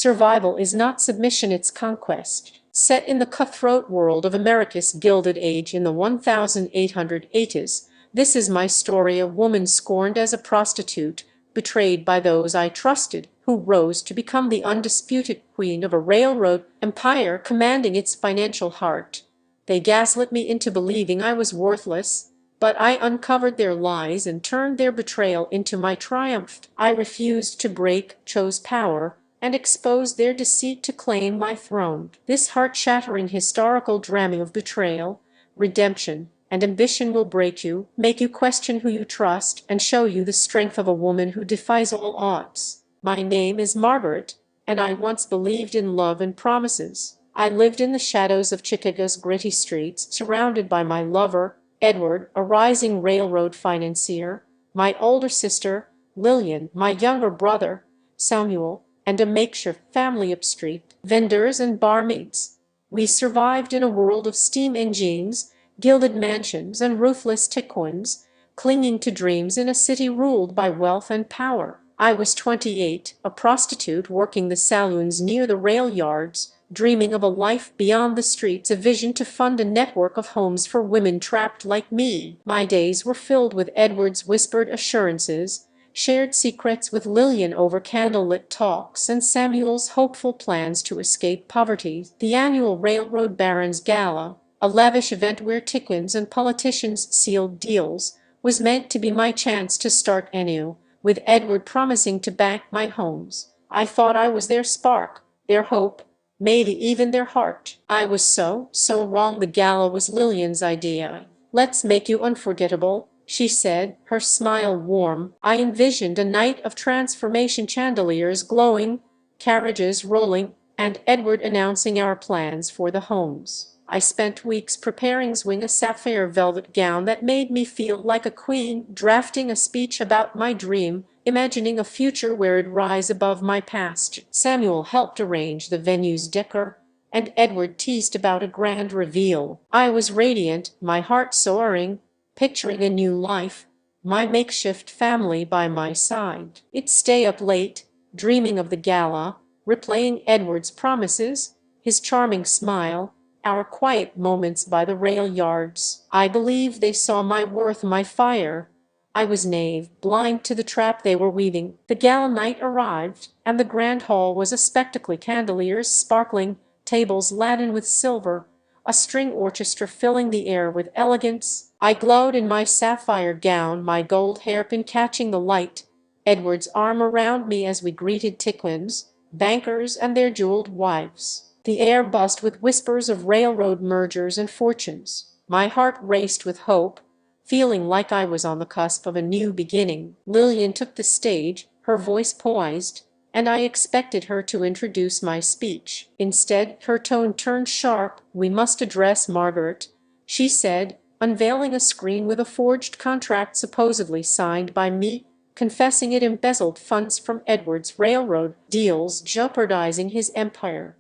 Survival is not submission, it's conquest. Set in the cutthroat world of America's Gilded Age in the 1880s, this is my story of woman scorned as a prostitute, betrayed by those I trusted, who rose to become the undisputed queen of a railroad empire commanding its financial heart. They gaslit me into believing I was worthless, but I uncovered their lies and turned their betrayal into my triumph. I refused to break, chose power, and exposed their deceit to claim my throne. This heart-shattering historical drama of betrayal, redemption, and ambition will break you, make you question who you trust, and show you the strength of a woman who defies all odds. My name is Margaret, and I once believed in love and promises. I lived in the shadows of Chicago's gritty streets, surrounded by my lover, Edward, a rising railroad financier, my older sister, Lillian, my younger brother, Samuel, and a makeshift family upstreet, vendors and barmaids. We survived in a world of steam engines, gilded mansions, and ruthless tycoons, clinging to dreams in a city ruled by wealth and power. I was 28, a prostitute working the saloons near the rail yards, dreaming of a life beyond the streets, a vision to fund a network of homes for women trapped like me. My days were filled with Edward's whispered assurances, shared secrets with Lillian over candlelit talks, and Samuel's hopeful plans to escape poverty. The annual Railroad Barons Gala, a lavish event where tycoons and politicians sealed deals, was meant to be my chance to start anew, with Edward promising to back my homes. I thought I was their spark, their hope, maybe even their heart. I was so wrong. The gala was Lillian's idea. "Let's make you unforgettable," she said, her smile warm. I envisioned a night of transformation, chandeliers glowing, carriages rolling, and Edward announcing our plans for the homes. I spent weeks preparing a sapphire velvet gown that made me feel like a queen, drafting a speech about my dream, imagining a future where it'd rise above my past. Samuel helped arrange the venue's decor, and Edward teased about a grand reveal. I was radiant, my heart soaring, picturing a new life, my makeshift family by my side. I'd stay up late, dreaming of the gala, replaying Edward's promises, his charming smile, our quiet moments by the rail yards. I believed they saw my worth, my fire. I was naive, blind to the trap they were weaving. The gala night arrived, and the grand hall was a spectacle. Candeliers sparkling, tables laden with silver, a string orchestra filling the air with elegance. I glowed in my sapphire gown, my gold hairpin catching the light, Edward's arm around me as we greeted tycoons, bankers, and their jeweled wives. The air buzzed with whispers of railroad mergers and fortunes. My heart raced with hope, feeling like I was on the cusp of a new beginning. Lillian took the stage, her voice poised, and I expected her to introduce my speech. Instead, her tone turned sharp. "We must address Margaret," she said, unveiling a screen with a forged contract supposedly signed by me, confessing it embezzled funds from Edward's railroad deals, jeopardizing his empire.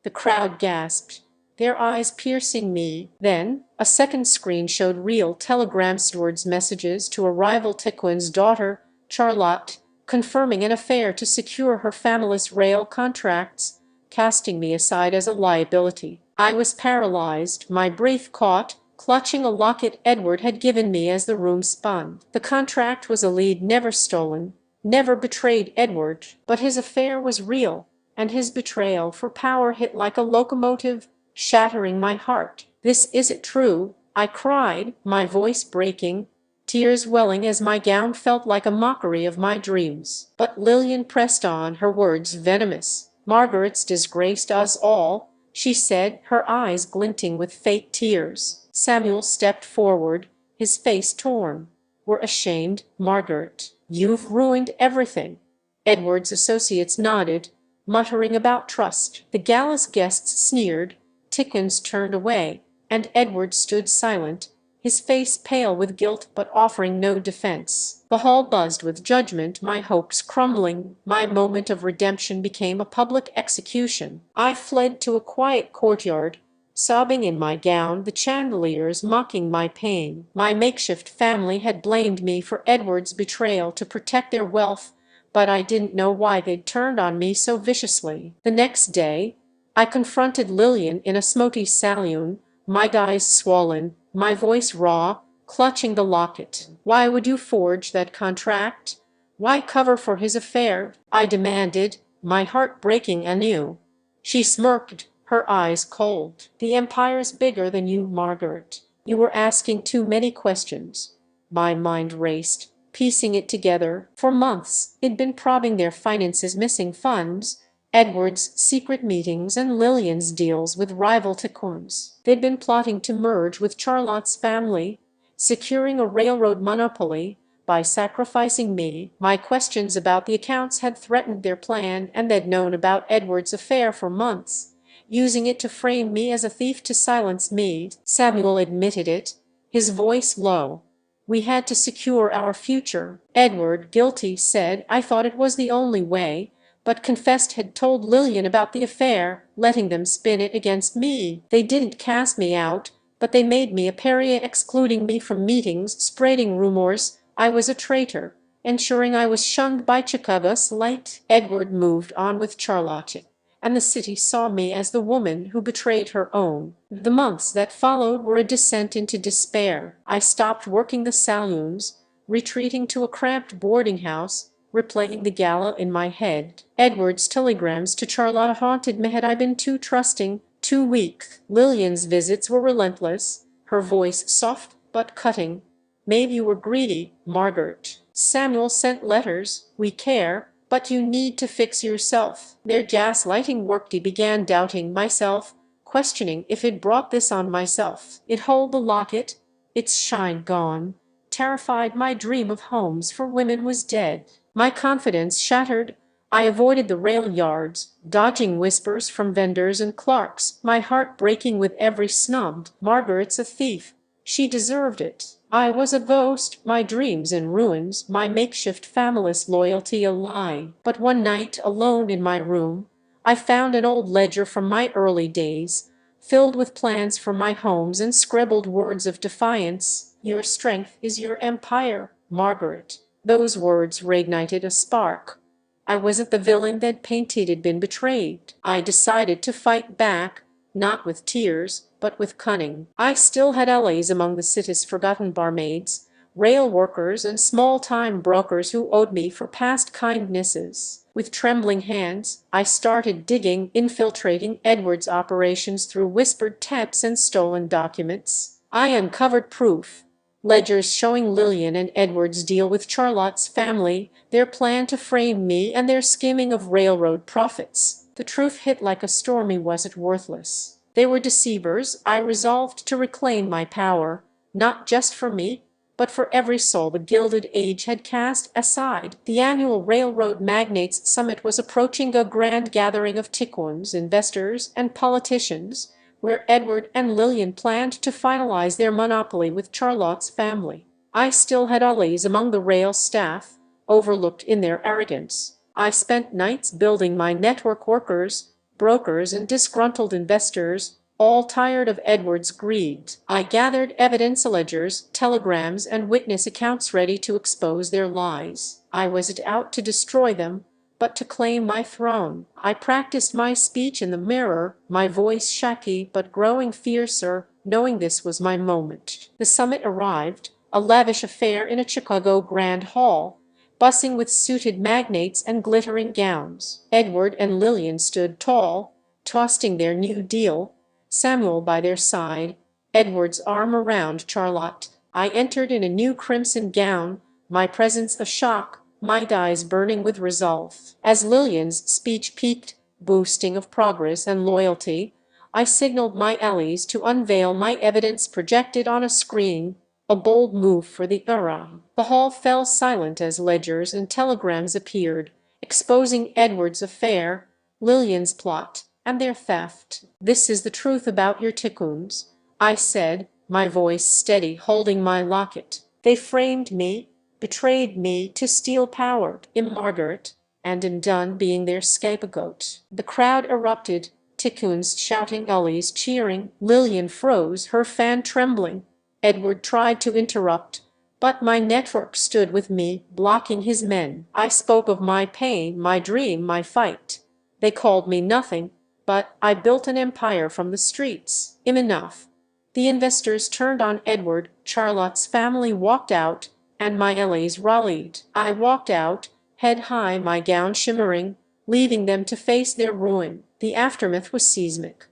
The crowd gasped, their eyes piercing me. Then, a second screen showed real telegrams towards messages to a rival tycoon's daughter, Charlotte, confirming an affair to secure her family's rail contracts, casting me aside as a liability. I was paralyzed, my breath caught, clutching a locket Edward had given me as the room spun. The contract was a lead never stolen, never betrayed Edward, but his affair was real, and his betrayal for power hit like a locomotive, shattering my heart. "This isn't true," I cried, my voice breaking, tears welling as my gown felt like a mockery of my dreams. But Lillian pressed on, her words venomous. "Margaret's disgraced us all," she said, her eyes glinting with fake tears. Samuel stepped forward, his face torn. "We're ashamed, Margaret. You've ruined everything." Edward's associates nodded, muttering about trust. The gala's guests sneered, tycoons turned away, and Edward stood silent, his face pale with guilt but offering no defense. The hall buzzed with judgment, my hopes crumbling. My moment of redemption became a public execution. I fled to a quiet courtyard, sobbing in my gown, the chandeliers mocking my pain. My makeshift family had blamed me for Edward's betrayal to protect their wealth, but I didn't know why they'd turned on me so viciously. The next day, I confronted Lillian in a smoky saloon, my eyes swollen, my voice raw, clutching the locket. "Why would you forge that contract? Why cover for his affair?" I demanded, my heart breaking anew. She smirked, her eyes cold. "The empire's bigger than you, Margaret. You were asking too many questions." My mind raced, piecing it together. For months, it'd been probing their finances, missing funds, Edward's secret meetings, and Lillian's deals with rival tycoons. They'd been plotting to merge with Charlotte's family, securing a railroad monopoly by sacrificing me. My questions about the accounts had threatened their plan, and they'd known about Edward's affair for months, using it to frame me as a thief to silence me. Samuel admitted it, his voice low. "We had to secure our future." Edward, guilty, said I thought it was the only way, but confessed had told Lillian about the affair, letting them spin it against me. "They didn't cast me out, but they made me a pariah, excluding me from meetings, spreading rumors I was a traitor, ensuring I was shunned by Chicago's light." Edward moved on with Charlotte, and the city saw me as the woman who betrayed her own. The months that followed were a descent into despair. I stopped working the saloons, retreating to a cramped boarding house, replaying the gala in my head. Edward's telegrams to Charlotte haunted me. Had I been too trusting, too weak? Lillian's visits were relentless, her voice soft but cutting. "Maybe you were greedy, Margaret. Samuel sent letters. We care, but you need to fix yourself." Their gaslighting worked. I began doubting myself, questioning if it brought this on myself. It hold the locket, its shine gone, terrified. My dream of homes for women was dead. My confidence shattered. I avoided the rail yards, dodging whispers from vendors and clerks, my heart breaking with every snub. "Margaret's a thief. She deserved it." I was a ghost, my dreams in ruins, my makeshift family's loyalty a lie. But one night, alone in my room, I found an old ledger from my early days, filled with plans for my homes and scribbled words of defiance. "Your strength is your empire, Margaret." Those words reignited a spark. I wasn't the villain they'd painted. Had been betrayed. I decided to fight back, not with tears, but with cunning. I still had allies among the city's forgotten barmaids, rail workers, and small-time brokers who owed me for past kindnesses. With trembling hands, I started digging, infiltrating Edward's operations through whispered tapes and stolen documents. I uncovered proof. Ledgers showing Lillian and Edward's deal with Charlotte's family, their plan to frame me, and their skimming of railroad profits. The truth hit like a storm. I wasn't worthless. They were deceivers. I resolved to reclaim my power, not just for me, but for every soul the Gilded Age had cast aside. The annual Railroad Magnates Summit was approaching, a grand gathering of tycoons, investors, and politicians, where Edward and Lillian planned to finalize their monopoly with Charlotte's family. I still had allies among the rail staff, overlooked in their arrogance. I spent nights building my network, workers, brokers, and disgruntled investors, all tired of Edward's greed. I gathered evidence, ledgers, telegrams, and witness accounts ready to expose their lies. I wasn't out to destroy them, but to claim my throne. I practiced my speech in the mirror, my voice shaky but growing fiercer, knowing this was my moment. The summit arrived, a lavish affair in a Chicago Grand Hall, buzzing with suited magnates and glittering gowns. Edward and Lillian stood tall, toasting their new deal, Samuel by their side, Edward's arm around Charlotte. I entered in a new crimson gown, my presence a shock, my eyes burning with resolve. As Lillian's speech peaked, boasting of progress and loyalty, I signaled my allies to unveil my evidence projected on a screen, a bold move for the era. The hall fell silent as ledgers and telegrams appeared, exposing Edward's affair, Lillian's plot, and their theft. "This is the truth about your tycoons," I said, my voice steady, holding my locket. "They framed me, betrayed me to steal power. I'm Margaret, and am done being their scapegoat." The crowd erupted, tycoons shouting, allies cheering. Lillian froze, her fan trembling. Edward tried to interrupt, But my network stood with me, blocking his men. I spoke of my pain, my dream, my fight. They called me nothing, but I built an empire from the streets. Enough. The investors turned on Edward, Charlotte's family walked out, and my allies rallied. I walked out, head high, my gown shimmering, leaving them to face their ruin. The aftermath was seismic.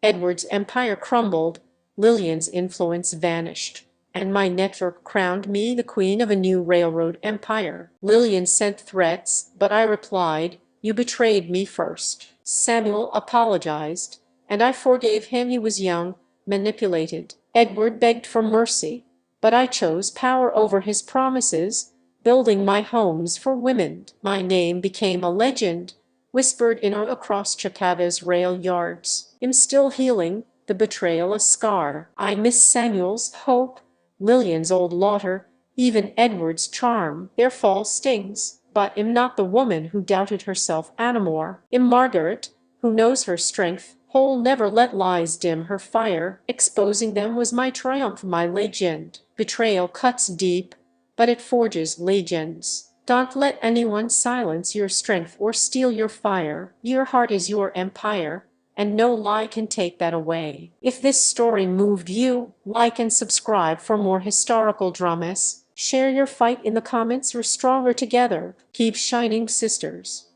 Edward's empire crumbled, Lillian's influence vanished, and my network crowned me the queen of a new railroad empire. Lillian sent threats, but I replied, "You betrayed me first." Samuel apologized, and I forgave him. He was young, manipulated. Edward begged for mercy, but I chose power over his promises, building my homes for women. My name became a legend, whispered in or across Chicago's rail yards. I'm still healing, the betrayal a scar. I miss Samuel's hope, Lillian's old laughter, even Edward's charm. Their fall stings, but I'm not the woman who doubted herself anymore. I'm Margaret, who knows her strength, whole, never let lies dim her fire. Exposing them was my triumph, my legend. Betrayal cuts deep, but it forges legends. Don't let anyone silence your strength or steal your fire. Your heart is your empire, and no lie can take that away. If this story moved you, like and subscribe for more historical dramas. Share your fight in the comments. We're stronger together. Keep shining, sisters.